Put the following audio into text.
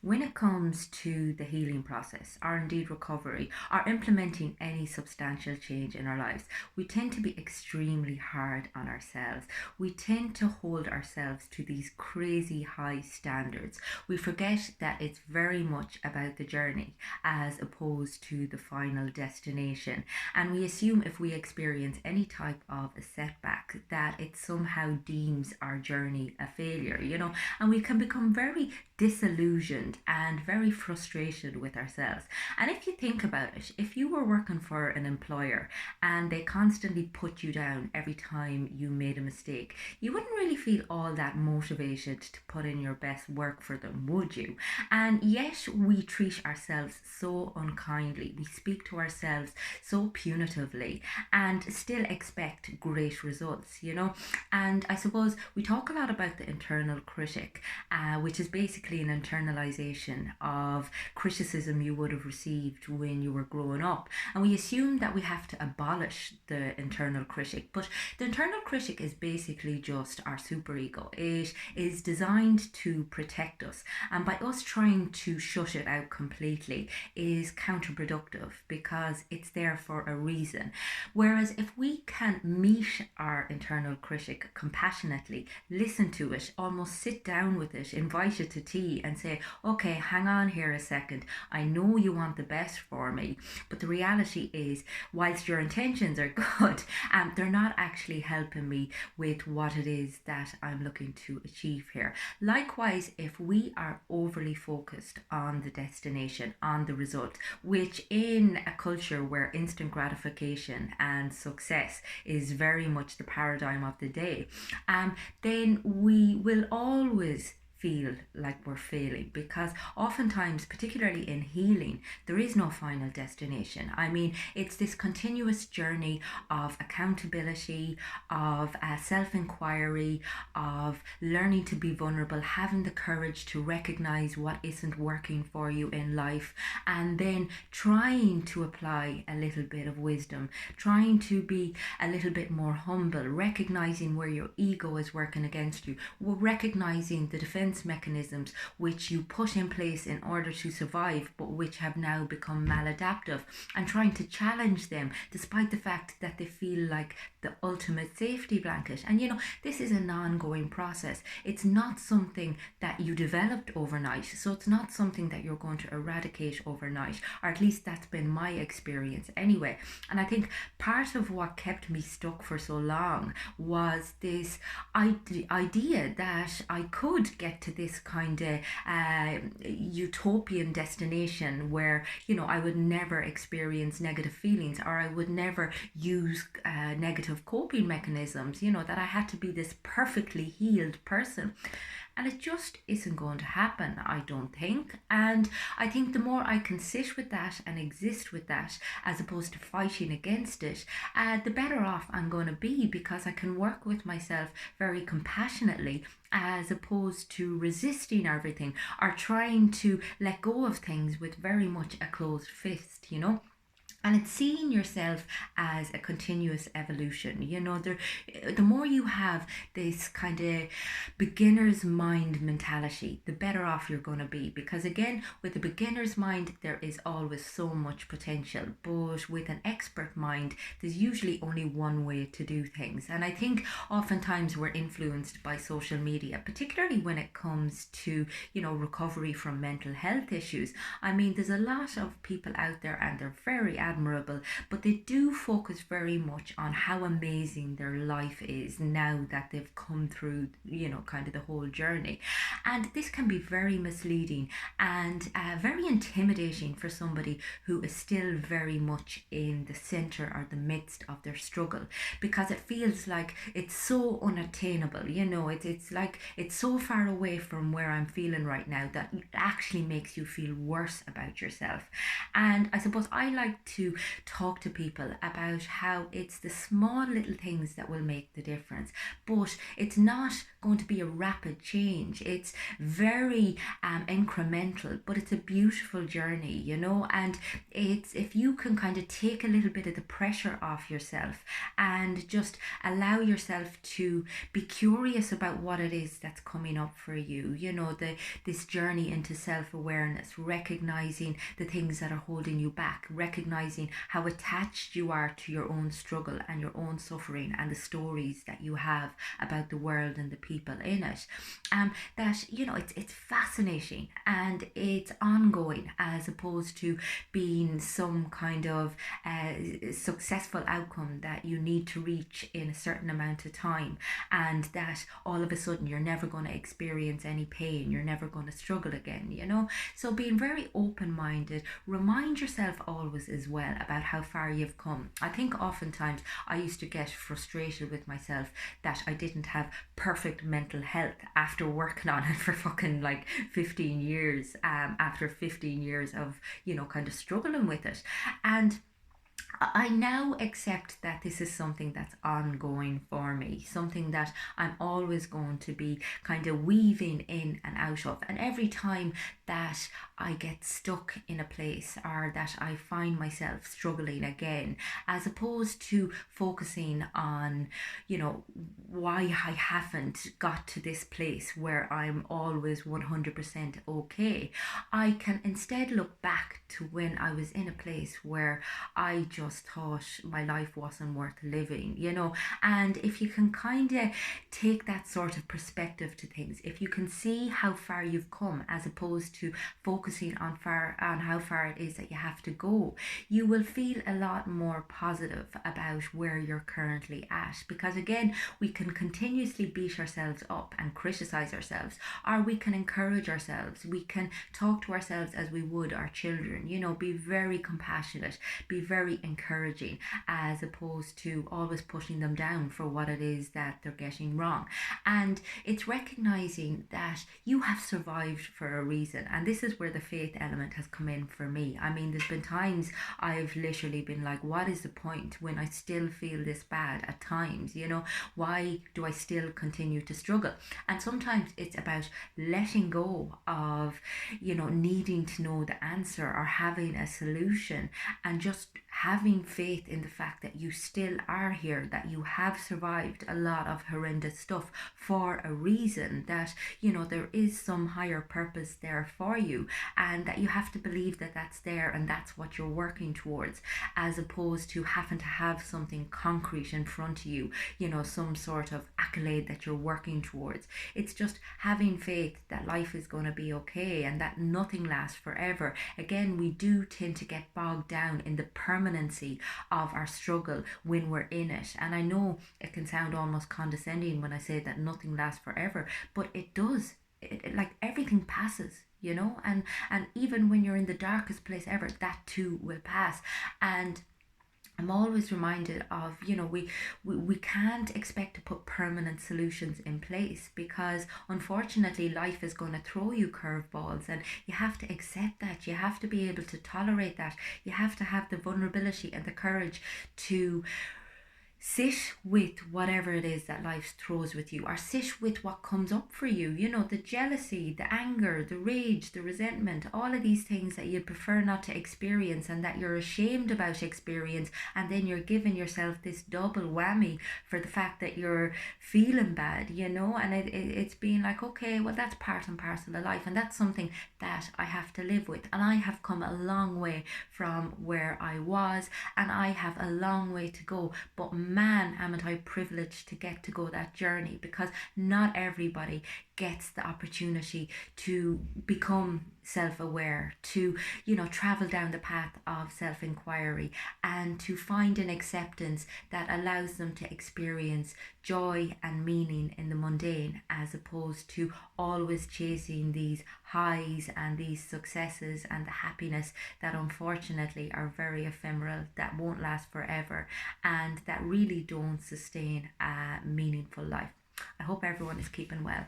when it comes to the healing process, or indeed recovery, or implementing any substantial change in our lives, we tend to be extremely hard on ourselves. We tend to hold ourselves to these crazy high standards. We forget that it's very much about the journey as opposed to the final destination. And we assume if we experience any type of a setback, that it somehow deems our journey a failure. And we can become very disillusioned and very frustrated with ourselves. And if you think about it, if you were working for an employer and they constantly put you down every time you made a mistake, you wouldn't really feel all that motivated to put in your best work for them, would you? And yet we treat ourselves so unkindly. We speak to ourselves so punitively and still expect great results. And I suppose we talk a lot about the internal critic, which is basically an internalization of criticism you would have received when you were growing up. And we assume that we have to abolish the internal critic, but the internal critic is basically just our superego. It is designed to protect us, and by us trying to shut it out completely is counterproductive because it's there for a reason. Whereas if we can meet our internal critic compassionately, listen to it, almost sit down with it, invite it to tea and say, okay, hang on here a second. I know you want the best for me, but the reality is, whilst your intentions are good, they're not actually helping me with what it is that I'm looking to achieve here. Likewise, if we are overly focused on the destination, on the result, which in a culture where instant gratification and success is very much the paradigm of the day, then we will always feel like we're failing, because oftentimes, particularly in healing, there is no final destination. I mean, it's this continuous journey of accountability, of self-inquiry, of learning to be vulnerable, having the courage to recognize what isn't working for you in life, and then trying to apply a little bit of wisdom, trying to be a little bit more humble, recognizing where your ego is working against you, recognizing the defense mechanisms which you put in place in order to survive but which have now become maladaptive, and trying to challenge them despite the fact that they feel like the ultimate safety blanket. And this is an ongoing process. It's not something that you developed overnight, so it's not something that you're going to eradicate overnight, or at least that's been my experience anyway. And I think part of what kept me stuck for so long was this idea that I could get to this kind of utopian destination where I would never experience negative feelings, or I would never use negative coping mechanisms, that I had to be this perfectly healed person. And it just isn't going to happen, I don't think. And I think the more I can sit with that and exist with that, as opposed to fighting against it, the better off I'm going to be, because I can work with myself very compassionately, as opposed to resisting everything or trying to let go of things with very much a closed fist. And it's seeing yourself as a continuous evolution. The more you have this kind of beginner's mind mentality, the better off you're going to be. Because again, with a beginner's mind, there is always so much potential. But with an expert mind, there's usually only one way to do things. And I think oftentimes we're influenced by social media, particularly when it comes to, recovery from mental health issues. I mean, there's a lot of people out there and they're very admirable, but they do focus very much on how amazing their life is now that they've come through, kind of the whole journey. And this can be very misleading and very intimidating for somebody who is still very much in the center or the midst of their struggle, because it feels like it's so unattainable. It's like it's so far away from where I'm feeling right now that it actually makes you feel worse about yourself. And I suppose I like to talk to people about how it's the small little things that will make the difference. But it's not going to be a rapid change. It's very incremental, but it's a beautiful journey, you know. And it's, if you can kind of take a little bit of the pressure off yourself and just allow yourself to be curious about what it is that's coming up for you, you know, this journey into self-awareness, recognizing the things that are holding you back, recognizing how attached you are to your own struggle and your own suffering and the stories that you have about the world and the people in it. That, you know, it's fascinating and it's ongoing, as opposed to being some kind of successful outcome that you need to reach in a certain amount of time, and that all of a sudden you're never going to experience any pain, you're never going to struggle again, you know. So being very open-minded, remind yourself always as well about how far you've come. I think oftentimes I used to get frustrated with myself that I didn't have perfect mental health after working on it for fucking like 15 years, after 15 years of, you know, kind of struggling with it. And I now accept that this is something that's ongoing for me, something that I'm always going to be kind of weaving in and out of. And every time that I get stuck in a place, or that I find myself struggling again, as opposed to focusing on, you know, why I haven't got to this place where I'm always 100% okay, I can instead look back to when I was in a place where I just thought my life wasn't worth living, you know. And if you can kind of take that sort of perspective to things, if you can see how far you've come, as opposed to focusing on how far it is that you have to go, you will feel a lot more positive about where you're currently at. Because again, we can continuously beat ourselves up and criticize ourselves, or we can encourage ourselves, we can talk to ourselves as we would our children, you know, be very compassionate, be very encouraging, as opposed to always pushing them down for what it is that they're getting wrong. And it's recognizing that you have survived for a reason, and this is where the faith element has come in for me. I mean, there's been times I've literally been like, what is the point when I still feel this bad at times, you know? Why do I still continue to struggle? And sometimes it's about letting go of, you know, needing to know the answer or having a solution, and just having faith in the fact that you still are here, that you have survived a lot of horrendous stuff for a reason, that, you know, there is some higher purpose there for you, and that you have to believe that that's there and that's what you're working towards, as opposed to having to have something concrete in front of you, you know, some sort of accolade that you're working towards. It's just having faith that life is going to be okay and that nothing lasts forever. Again, we do tend to get bogged down in the permanency of our struggle when we're in it. And I know it can sound almost condescending when I say that nothing lasts forever, but it does. Like everything passes, you know, and even when you're in the darkest place ever, that too will pass. And I'm always reminded of, you know, we can't expect to put permanent solutions in place, because unfortunately life is going to throw you curveballs, and you have to accept that. You have to be able to tolerate that. You have to have the vulnerability and the courage to sit with whatever it is that life throws with you, or sit with what comes up for you, you know, the jealousy, the anger, the rage, the resentment, all of these things that you'd prefer not to experience and that you're ashamed about experience, and then you're giving yourself this double whammy for the fact that you're feeling bad, you know. And it's being like, okay, well, that's part and parcel of life, and that's something that I have to live with. And I have come a long way from where I was, and I have a long way to go, but man, am I privileged to get to go that journey, because not everybody gets the opportunity to become self-aware, to, you know, travel down the path of self-inquiry, and to find an acceptance that allows them to experience joy and meaning in the mundane, as opposed to always chasing these highs and these successes and the happiness that unfortunately are very ephemeral, that won't last forever, and that really don't sustain a meaningful life. I hope everyone is keeping well.